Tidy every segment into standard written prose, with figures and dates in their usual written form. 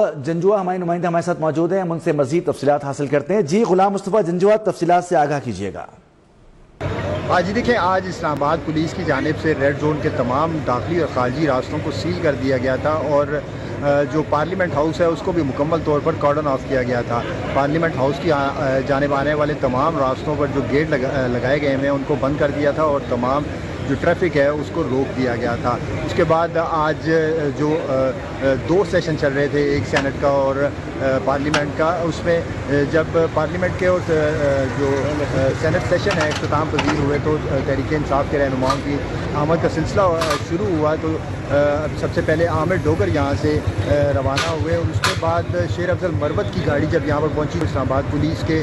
जंजुआ हमारे नुमाइंदे हमारे साथ मौजूद हैं, हम उनसे मजीद तफसीलात हासिल करते हैं। जी गुलाम मुस्तफ़ा जंजुआ, तफसीलात से आगाह कीजिएगा। जी देखिए, आज इस्लामाबाद पुलिस की जानिब से रेड जोन के तमाम दाखिली और खारजी रास्तों को सील कर दिया गया था और जो पार्लियामेंट हाउस है उसको भी मुकम्मल तौर पर कॉर्डन ऑफ किया गया था। पार्लियामेंट हाउस की जानिब आने वाले तमाम रास्तों पर जो गेट लगाए गए हैं उनको बंद कर दिया था और तमाम जो ट्रैफिक है उसको रोक दिया गया था। उसके बाद आज जो दो सेशन चल रहे थे, एक सेनेट का और पार्लियामेंट का, उसमें जब पार्लियामेंट के और जो सेनेट सेशन है इख्तिताम पजीर हुए तो तहरीक इंसाफ के रहनुमाओं की आमद का सिलसिला शुरू हुआ। तो सबसे पहले आमिर डोगर यहाँ से रवाना हुए और उसके बाद शेर अफजल मरवत की गाड़ी जब यहाँ पर पहुँची, इस्लामाबाद पुलिस के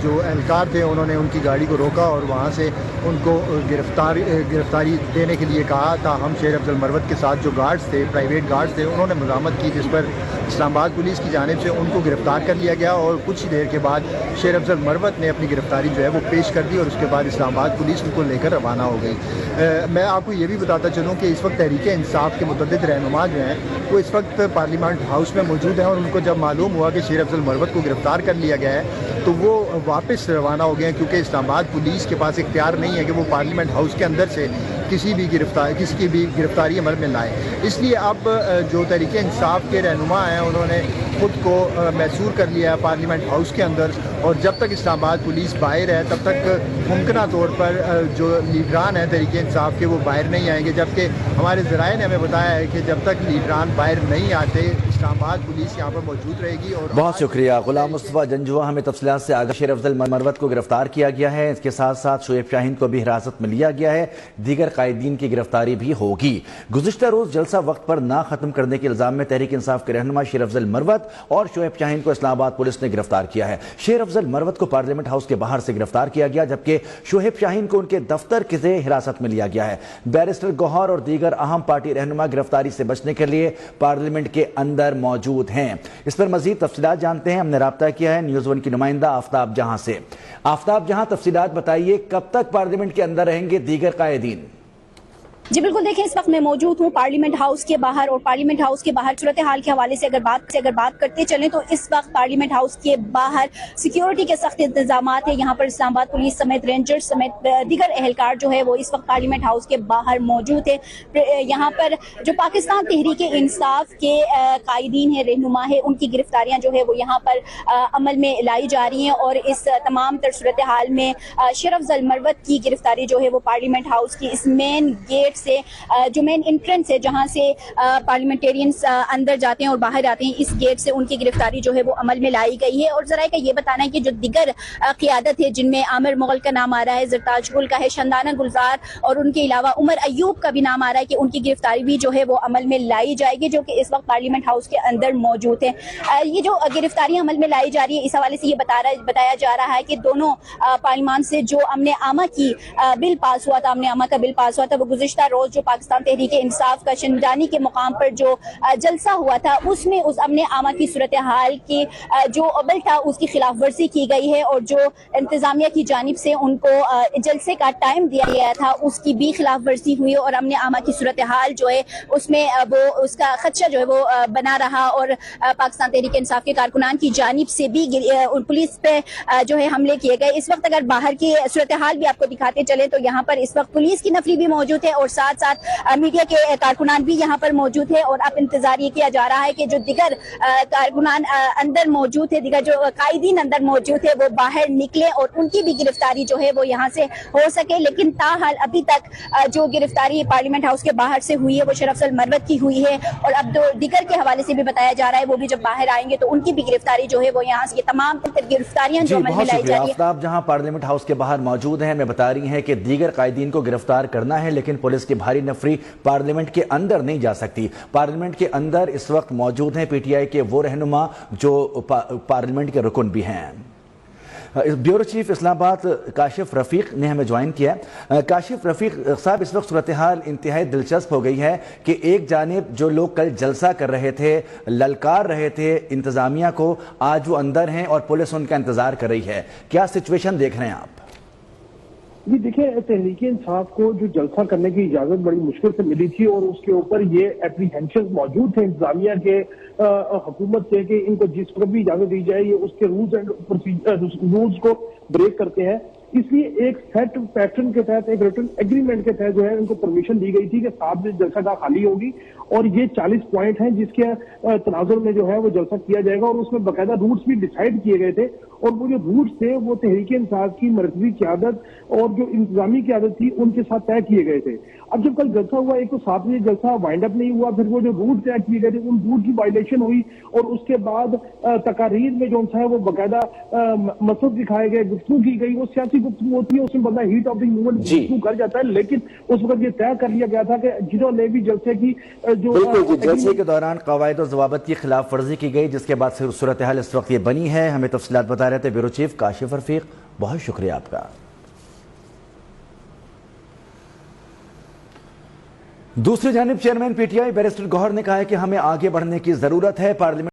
जो एहलकार थे उन्होंने उनकी गाड़ी को रोका और वहाँ से उनको गिरफ्तारी देने के लिए कहा था। हम शेर अफजल मरवत के साथ जो गार्ड्स थे, प्राइवेट गार्ड्स थे, उन्होंने मज़ामत की, जिस पर इस्लामाबाद पुलिस की जानिब से उनको गिरफ्तार कर लिया गया और कुछ ही देर के बाद शेर अफजल मरवत ने अपनी गिरफ्तारी जो है वो पेश कर दी और उसके बाद इस्लामाबाद पुलिस उनको लेकर रवाना हो गई। मैं आपको ये भी बताता चलूँ कि इस वक्त तहरीक इंसाफ के मुतअद्दिद रहनुमा जो हैं वो इस वक्त पार्लियामेंट हाउस में मौजूद हैं और उनको जब मालूम हुआ कि शेर अफजल मरवत को गिरफ्तार कर लिया गया है तो वो वापस रवाना हो गए हैं, क्योंकि इस्लामाबाद पुलिस के पास इख्तियार नहीं है कि वो पार्लियामेंट हाउस के अंदर से किसी की भी गिरफ्तारी अमल में लाए। इसलिए अब जो तहरीक इंसाफ के रहनुमा हैं उन्होंने खुद को मैसूर कर लिया है पार्लियामेंट हाउस के अंदर और जब तक इस्लामाबाद पुलिस बाहर है तब तक मुमकिन तौर पर जो लीडरान हैं तहरीक इंसाफ के वो बाहर नहीं आएंगे, जबकि हमारे ज़राए ने हमें बताया है कि जब तक लीडरान बाहर नहीं आते इस्लामाबाद पुलिस यहाँ पर मौजूद रहेगी। और बहुत शुक्रिया गुलाम मुस्तफ़ा जंजुआ, हमें तफसीलात से आगाह। शेर अफजल मरवत को गिरफ्तार किया गया है, इसके साथ साथ शोएब शाहीन को भी हिरासत में लिया गया है, दीगर कायदीन की गिरफ्तारी भी होगी। गुज़िश्ता रोज जलसा वक्त पर ना खत्म करने के इल्जाम में तहरीक इंसाफ के रहनुमा शेर अफजल मरवत और शोएब शाहीन को इस्लामाबाद पुलिस ने गिरफ्तार किया है। शेर अफजल मरवत को पार्लियामेंट हाउस के बाहर से गिरफ्तार किया गया, जबकि शोएब शाहीन को उनके दफ्तर से हिरासत में लिया गया है। बैरिस्टर गौहर और दीगर अहम पार्टी रहनुमा गिरफ्तारी से बचने के लिए पार्लियामेंट के अंदर मौजूद हैं। इस पर मजीद तफसीलात जानते हैं, हमने राब्ता किया है न्यूज़ वन की नुमाइंदा आफ्ताब जहां से। आफ्ताब जहां, तफसीलात बताइए, कब तक पार्लियामेंट के अंदर रहेंगे दीगर कायदीन? जी बिल्कुल, देखें इस वक्त मैं मौजूद हूँ पार्लियामेंट हाउस के बाहर और पार्लियामेंट हाउस के बाहर सूरत हाल के हवाले से अगर बात करते चलें तो इस वक्त पार्लियामेंट हाउस के बाहर सिक्योरिटी के सख्त इंतजाम है। यहाँ पर इस्लामाबाद पुलिस समेत रेंजर्स समेत दीगर एहलकार जो है वो इस वक्त पार्लियामेंट हाउस के बाहर मौजूद है। यहाँ पर जो पाकिस्तान तहरीक इंसाफ के कायदीन है, रहनुमा है, उनकी गिरफ्तारियाँ जो है वो यहाँ पर अमल में लाई जा रही हैं और इस तमाम तर सूरत हाल में शेर अफजल मरवत की गिरफ्तारी जो है वो पार्लियामेंट हाउस की इस मेन गेट से जो मेन एंट्रेंस है जहां से पार्लियामेंटेरियंस अंदर जाते हैं और बाहर आते हैं, इस गेट से उनकी गिरफ्तारी जो है वो अमल में लाई गई है। और जरा का ये बताना है कि जो दिगर क़ियादत है जिनमें आमिर मुगल का नाम आ रहा है, ज़रताज गुल का है, शंदाना गुलजार और उनके अलावा उमर अयूब का भी नाम आ रहा है कि उनकी गिरफ्तारी भी जो है वो अमल में लाई जाएगी, जो कि इस वक्त पार्लियामेंट हाउस के अंदर मौजूद है। ये जो गिरफ्तारी अमल में लाई जा रही है इस हवाले से ये बताया जा रहा है कि दोनों पार्लियामान से जो अमने आमा की बिल पास हुआ था, अमने आमा का बिल पास हुआ था, वो गुज़िश्ता रोज जो पाकिस्तान तहरीक इंसाफ का शिंदानी के मुकाम पर जो जलसा हुआ था उसमें उस अमने आमा की सूरत हाल की जो बिल था उसकी खिलाफ वर्जी की गई है और जो इंतजामिया की जानिब से उनको जलसे का टाइम दिया गया था उसकी भी खिलाफ वर्जी हुई और अमने आमा की सूरत हाल जो है उसमें वो उसका खदशा जो है वो बना रहा और पाकिस्तान तहरीक इंसाफ के कारकुनान की जानिब से भी पुलिस पे जो है हमले किए गए। इस वक्त अगर बाहर की सूरत हाल भी आपको दिखाते चले तो यहाँ पर इस वक्त पुलिस की नफरी भी मौजूद है और साथ साथ मीडिया के कारकुनान भी यहाँ पर मौजूद है और अब इंतजार ये किया जा रहा है कि जो दिगर कारकुनान अंदर मौजूद है, दिगर जो कायदीन अंदर मौजूद है वो बाहर निकले और उनकी भी गिरफ्तारी जो है वो यहाँ से हो सके। लेकिन ताहाल अभी तक जो गिरफ्तारी पार्लियामेंट हाउस के बाहर से हुई है वो शेर अफजल मरवत की हुई है और अब दो दिगर के हवाले से भी बताया जा रहा है वो भी जब बाहर आएंगे तो उनकी भी गिरफ्तारी जो है वो यहाँ से तमाम गिरफ्तारियां जो अमल में लाई जा रही है। आफ्ताब जहाँ पार्लियामेंट हाउस के बाहर मौजूद हैं, मैं बता रही हैं कि दीगर कायदीन को गिरफ्तार करना है लेकिन पुलिस की भारी नफरी पार्लियामेंट के अंदर नहीं जा सकती। पार्लियामेंट के अंदर इस वक्त मौजूद हैं पीटीआई के वो रहनुमा जो पार्लियामेंट के रुकन भी हैं। ब्यूरो चीफ इस्लामाबाद काशिफ रफ़ीक ने हमें ज्वाइन किया। काशिफ रफ़ीक साहब, इस वक्त सूरत हाल इंतहाई दिलचस्प हो गई है कि एक जानिब जो लोग कल जलसा कर रहे थे, ललकार रहे थे इंतज़ामिया को, आज वो अंदर हैं और पुलिस उनका इंतज़ार कर रही है। क्या सिचुएशन देख रहे हैं आप? जी देखिए, तहरीक इंसाफ को जो जलसा करने की इजाजत बड़ी मुश्किल से मिली थी और उसके ऊपर ये एप्रीहेंशन मौजूद थे इंतजामिया के हुकूमत से कि इनको जिस वक्त भी इजाजत दी जाए ये उसके रूल्स एंड रूल्स को ब्रेक करते हैं, इसलिए एक सेट पैटर्न के तहत, एक रिटर्न एग्रीमेंट के तहत जो है इनको परमिशन दी गई थी कि 7 बजे जलसागाह खाली होगी और ये 40 पॉइंट हैं जिसके तनाजुर में जो है वो जलसा किया जाएगा और उसमें बाकायदा रूट्स भी डिसाइड किए गए थे और वो जो रूट्स थे वो तहरीक इंसाफ की मरकजी क़यादत और जो इंतजामी क़यादत थी उनके साथ तय किए गए थे। अब जब कल जलसा हुआ, एक तो 7 बजे जलसा वाइंड अप नहीं हुआ, फिर वो जो रूट तय किए गए थे उन रूट की वायलेशन हुई और उसके बाद तकारीर में जो है वो बाकायदा मसद दिखाए गए, गुफ्तगू की गई, वो सियासी गुफ्तगू होती है, उसमें बंदा हीट ऑफ द मूवमेंट गुफ्तगू कर जाता है, लेकिन उस वक्त ये तय कर लिया गया था कि जिन्होंने भी जलसे की जो जलसे के दौरान कवायद और ज़वाबित की खिलाफ वर्जी की गई, जिसके बाद से सूरत हाल इस वक्त ये बनी है। हमें तफसीलात बता रहे थे ब्यूरो चीफ काशिफ रफीक, बहुत शुक्रिया आपका। दूसरी जानिब चेयरमैन पीटीआई बैरिस्टर गौहर ने कहा है कि हमें आगे बढ़ने की जरूरत है। पार्लियामेंट